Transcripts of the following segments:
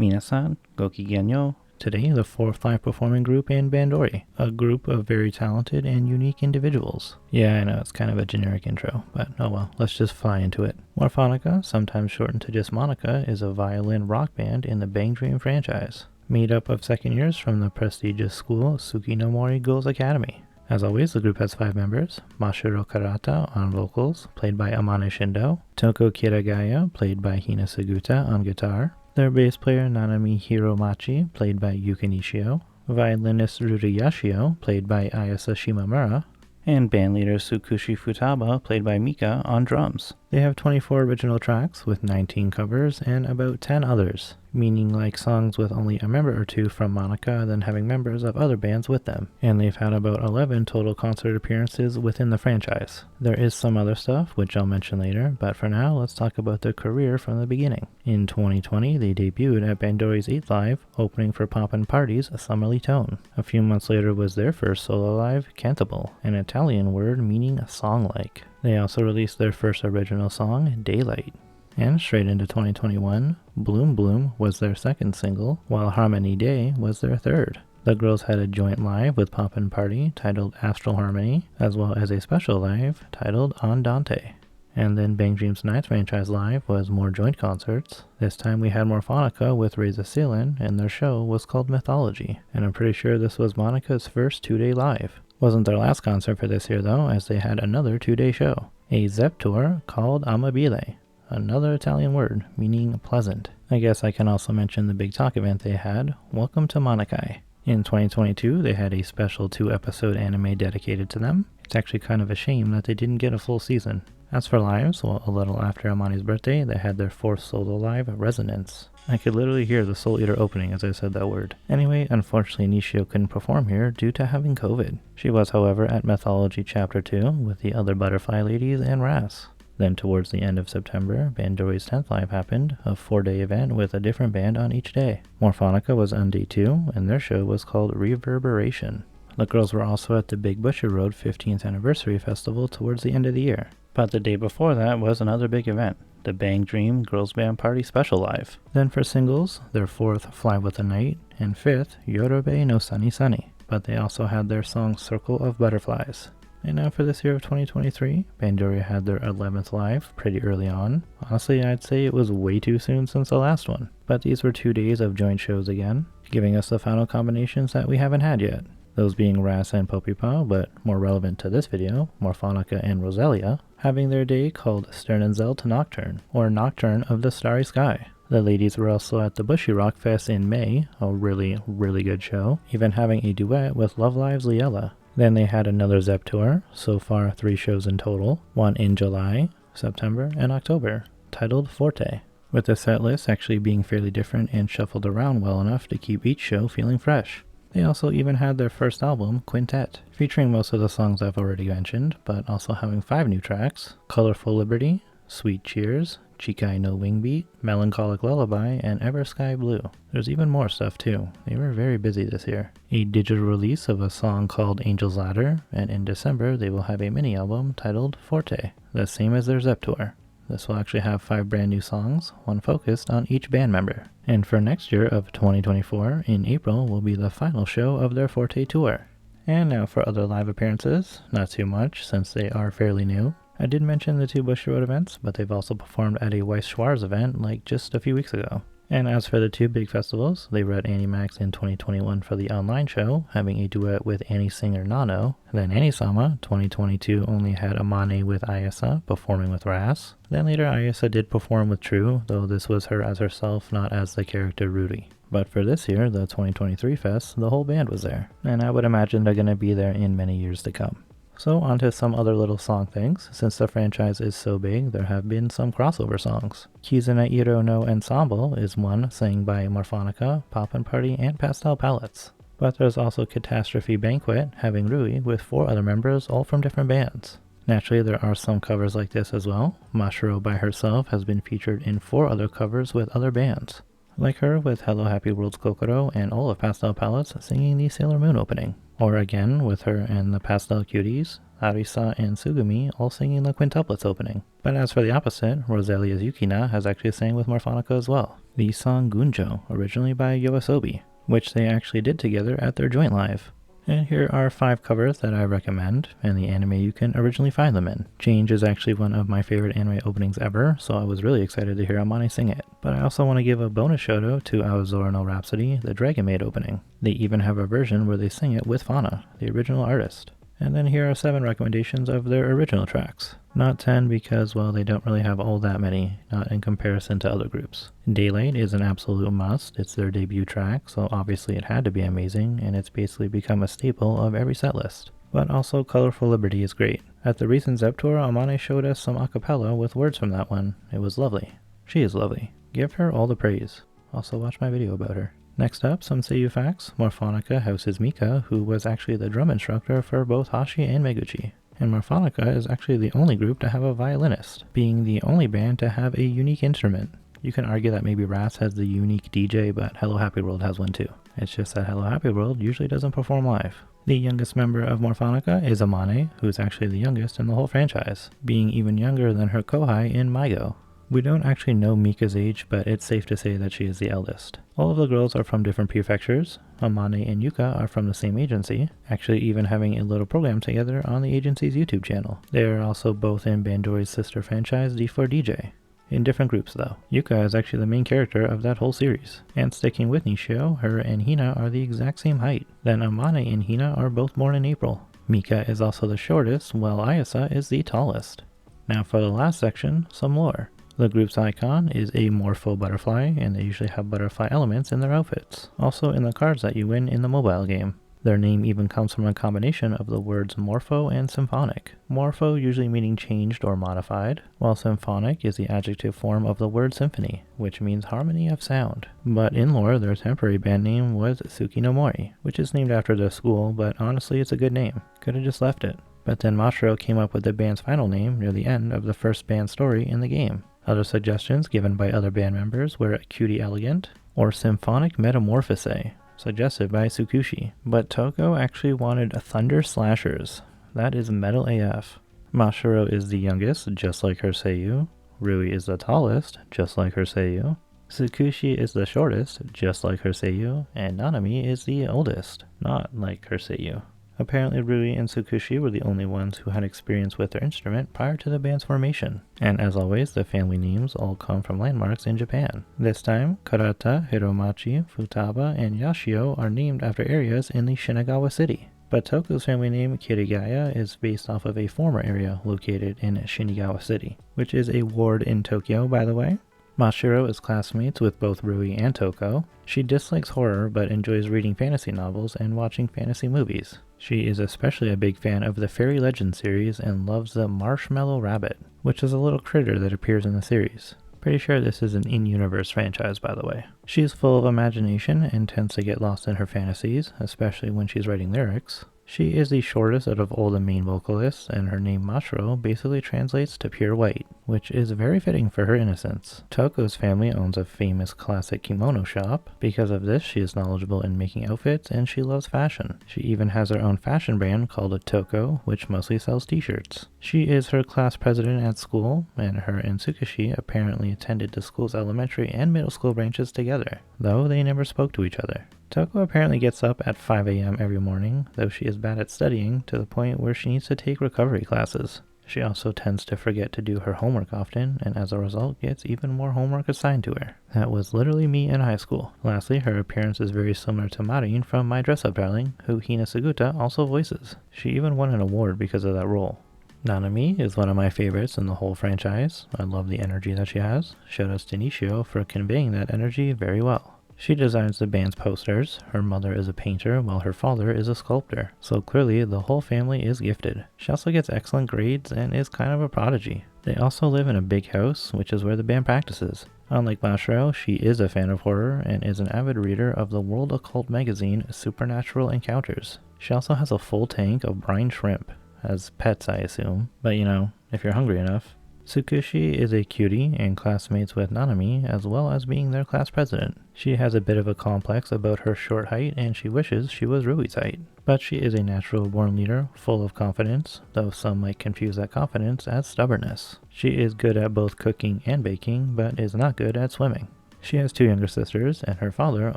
Minasan, Goki Genyo. Today, the fourth live performing group in Bandori, a group of very talented and unique individuals. Yeah, I know it's kind of a generic intro, but oh well, let's just fly into it. Morfonica, sometimes shortened to just Monica, is a violin rock band in the Bangdream franchise, made up of second years from the prestigious school Tsukinomori Girls Academy. As always, the group has 5 members: Mashiro Karata on vocals, played by Amane Shindo; Toko Kiragaya, played by Hina Suguta on guitar; their bass player Nanami Hiromachi, played by Yuka Nishio; violinist Ruri Yashio, played by Ayasa Shimamura; and bandleader Tsukushi Futaba, played by Mika, on drums. They have 24 original tracks with 19 covers and about 10 others, meaning like songs with only a member or two from Monica than having members of other bands with them. And they've had about 11 total concert appearances within the franchise. There is some other stuff, which I'll mention later, but for now, let's talk about their career from the beginning. In 2020, they debuted at Bandori's 8th Live, opening for Poppin' Party's Summerly Tone. A few months later was their first solo live, Cantable, an Italian word meaning song-like. They also released their first original song, Daylight. And straight into 2021, Bloom Bloom was their second single, while Harmony Day was their third. The girls had a joint live with Poppin' Party titled Astral Harmony, as well as a special live titled Andante. And then Bangdream's 9th franchise live was more joint concerts. This time we had Morfonica with Raise the Ceiling, and their show was called Mythology. And I'm pretty sure this was Monica's first 2-day live. Wasn't their last concert for this year though, as they had another 2-day show, a Zep tour called Amabile, another Italian word meaning pleasant. I guess I can also mention the big talk event they had, Welcome to Monokai. In 2022, they had a special 2-episode anime dedicated to them. It's actually kind of a shame that they didn't get a full season. As for lives, well, a little after Amani's birthday, they had their 4th solo live, Resonance. I could literally hear the Soul Eater opening as I said that word. Anyway, unfortunately Nishio couldn't perform here due to having COVID. She was, however, at Mythology Chapter 2 with the other Butterfly ladies and Ras. Then towards the end of September, Bandori's 10th Live happened, a 4-day event with a different band on each day. Morfonica was on day 2, and their show was called Reverberation. The girls were also at the Big Butcher Road 15th Anniversary Festival towards the end of the year. But the day before that was another big event, the Bangdream Girls Band Party Special Live. Then for singles, their 4th Fly with the Night, and 5th Yorobe no Sunny Sunny. But they also had their song Circle of Butterflies. And now for this year of 2023, Bandori had their 11th live pretty early on. Honestly, I'd say it was way too soon since the last one. But these were 2 days of joint shows again, giving us the final combinations that we haven't had yet. Those being Ras and Popipa, but more relevant to this video, Morfonica and Roselia, having their day called Sternenzelt Nocturne, or Nocturne of the Starry Sky. The ladies were also at the Bushy Rock Fest in May, a really good show, even having a duet with Love Live's Liella. Then they had another Zep tour, so far 3 shows in total, one in July, September, and October, titled Forte, with the set list actually being fairly different and shuffled around well enough to keep each show feeling fresh. They also even had their first album, Quintet, featuring most of the songs I've already mentioned, but also having 5 new tracks: Colorful Liberty, Sweet Cheers, Chikai no Wingbeat, Melancholic Lullaby, and Ever Sky Blue. There's even more stuff too. They were very busy this year. A digital release of a song called Angel's Ladder, and in December they will have a mini album titled Forte, the same as their Zep tour. This will actually have 5 brand new songs, one focused on each band member. And for next year of 2024, in April, will be the final show of their Forte tour. And now for other live appearances, not too much since they are fairly new. I did mention the 2 Bush Road events, but they've also performed at a Weiss Schwarz event like just a few weeks ago. And as for the 2 big festivals, they were at Animax in 2021 for the online show, having a duet with Annie singer Nano. Then Anisama 2022 only had Amane with Ayasa performing with Ras. Then later Ayasa did perform with True, though this was her as herself, not as the character Rudy. But for this year, the 2023 fest, the whole band was there, and I would imagine they're going to be there in many years to come. So onto some other little song things. Since the franchise is so big, there have been some crossover songs. Kizuna Iro no Ensemble is one sang by Morfonica, Poppin' Party, and Pastel Palettes. But there's also Catastrophe Banquet, having Rui with 4 other members, all from different bands. Naturally, there are some covers like this as well. Mashiro by herself has been featured in 4 other covers with other bands. like her with Hello Happy World's Kokoro and all of Pastel Palettes singing the Sailor Moon opening. Or again, with her and the Pastel Cuties, Arisa and Tsugumi all singing the Quintuplets opening. But as for the opposite, Roselia's Yukina has actually sang with Morfonica as well. The song Gunjo, originally by Yoasobi, which they actually did together at their joint live. And here are 5 covers that I recommend, and the anime you can originally find them in. Change is actually one of my favorite anime openings ever, so I was really excited to hear Amane sing it. But I also want to give a bonus shout out to Aozora no Rhapsody, the Dragon Maid opening. They even have a version where they sing it with Fauna, the original artist. And then here are 7 recommendations of their original tracks. Not 10 because, well, they don't really have all that many, not in comparison to other groups. Daylight is an absolute must. It's their debut track, so obviously it had to be amazing, and it's basically become a staple of every setlist. But also Colorful Liberty is great. At the recent Zep tour, Amane showed us some acapella with words from that one. It was lovely. She is lovely. Give her all the praise. Also watch my video about her. Next up, some Seiyu Facts. Morfonica houses Mika, who was actually the drum instructor for both Hashi and Meguchi. And Morfonica is actually the only group to have a violinist, being the only band to have a unique instrument. You can argue that maybe Ras has the unique DJ, but Hello Happy World has one too. It's just that Hello Happy World usually doesn't perform live. The youngest member of Morfonica is Amane, who is actually the youngest in the whole franchise, being even younger than her kohai in Maigo. We don't actually know Mika's age, but it's safe to say that she is the eldest. All of the girls are from different prefectures. Amane and Yuka are from the same agency, actually even having a little program together on the agency's YouTube channel. They are also both in Bandori's sister franchise, D4DJ. In different groups though. Yuka is actually the main character of that whole series. And sticking with Nishio, her and Hina are the exact same height. Then Amane and Hina are both born in April. Mika is also the shortest, while Ayasa is the tallest. Now for the last section, some lore. The group's icon is a Morpho butterfly, and they usually have butterfly elements in their outfits. Also in the cards that you win in the mobile game. Their name even comes from a combination of the words Morpho and Symphonic. Morpho usually meaning changed or modified, while Symphonic is the adjective form of the word symphony, which means harmony of sound. But in lore, their temporary band name was Tsuki no Mori, which is named after their school, but honestly it's a good name. Could have just left it. But then Mashiro came up with the band's final name near the end of the first band story in the game. Other suggestions given by other band members were Cutie Elegant or Symphonic Metamorphose, suggested by Tsukushi. But Toko actually wanted Thunder Slashers. That is metal AF. Mashiro is the youngest, just like her Seiyuu. Rui is the tallest, just like her Seiyuu. Tsukushi is the shortest, just like her Seiyuu. And Nanami is the oldest, not like her Seiyuu. Apparently Rui and Tsukushi were the only ones who had experience with their instrument prior to the band's formation. And as always, the family names all come from landmarks in Japan. This time, Karata, Hiromachi, Futaba, and Yashio are named after areas in the Shinagawa city. But Toko's family name, Kirigaya, is based off of a former area located in Shinagawa City, which is a ward in Tokyo, by the way. Mashiro is classmates with both Rui and Toko. She dislikes horror but enjoys reading fantasy novels and watching fantasy movies. She is especially a big fan of the Fairy Legend series and loves the Marshmallow Rabbit, which is a little critter that appears in the series. Pretty sure this is an in-universe franchise, by the way. She's full of imagination and tends to get lost in her fantasies, especially when she's writing lyrics. She is the shortest out of all the main vocalists, and her name Mashiro basically translates to pure white, which is very fitting for her innocence. Toko's family owns a famous classic kimono shop. Because of this, she is knowledgeable in making outfits, and she loves fashion. She even has her own fashion brand called Toko, which mostly sells t-shirts. She is her class president at school, and her and Tsukushi apparently attended the school's elementary and middle school branches together, though they never spoke to each other. Toko apparently gets up at 5 a.m. every morning, though she is bad at studying to the point where she needs to take recovery classes. She also tends to forget to do her homework often, and as a result gets even more homework assigned to her. That was literally me in high school. Lastly, her appearance is very similar to Marin from My Dress Up Darling, who Hina Suguta also voices. She even won an award because of that role. Nanami is one of my favorites in the whole franchise. I love the energy that she has. Shout outs to Nishio for conveying that energy very well. She designs the band's posters. Her mother is a painter while her father is a sculptor, so clearly the whole family is gifted. She also gets excellent grades and is kind of a prodigy. They also live in a big house, which is where the band practices. Unlike Mashiro, she is a fan of horror and is an avid reader of the world occult magazine Supernatural Encounters. She also has a full tank of brine shrimp, as pets I assume, but you know, if you're hungry enough. Tsukushi is a cutie and classmates with Nanami, as well as being their class president. She has a bit of a complex about her short height and she wishes she was Rui's height. But she is a natural born leader, full of confidence, though some might confuse that confidence as stubbornness. She is good at both cooking and baking, but is not good at swimming. She has 2 younger sisters, and her father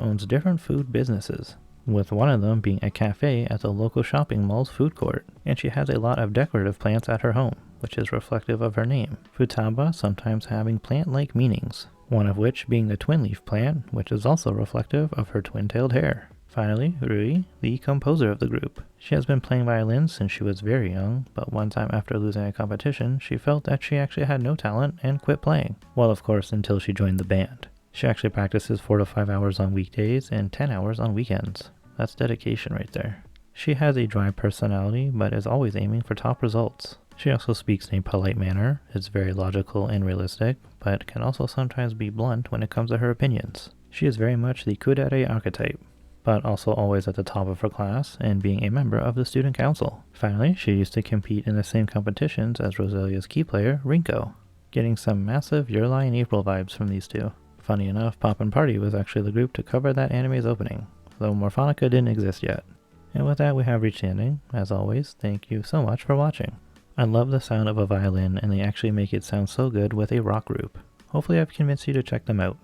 owns different food businesses, with one of them being a cafe at the local shopping mall's food court, and she has a lot of decorative plants at her home, which is reflective of her name, Futaba sometimes having plant-like meanings, one of which being the twin leaf plant, which is also reflective of her twin-tailed hair. Finally, Rui, the composer of the group. She has been playing violin since she was very young, but one time after losing a competition, she felt that she actually had no talent and quit playing. Well, of course, until she joined the band. She actually practices 4 to 5 hours on weekdays and 10 hours on weekends. That's dedication right there. She has a dry personality, but is always aiming for top results. She also speaks in a polite manner, is very logical and realistic, but can also sometimes be blunt when it comes to her opinions. She is very much the kudere archetype, but also always at the top of her class and being a member of the student council. Finally, she used to compete in the same competitions as Rosalia's key player, Rinko, getting some massive Yurlai and April vibes from these two. Funny enough, Poppin' Party was actually the group to cover that anime's opening, though Morfonica didn't exist yet. And with that, we have reached the ending. As always, thank you so much for watching. I love the sound of a violin, and they actually make it sound so good with a rock group. Hopefully I've convinced you to check them out.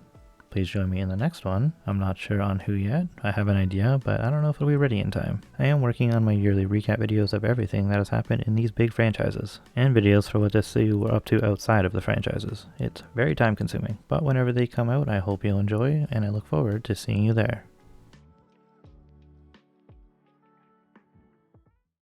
Please join me in the next one. I'm not sure on who yet. I have an idea, but I don't know if it'll be ready in time. I am working on my yearly recap videos of everything that has happened in these big franchises, and videos for what the Seiyuu were up to outside of the franchises. It's very time consuming, but whenever they come out, I hope you'll enjoy, and I look forward to seeing you there.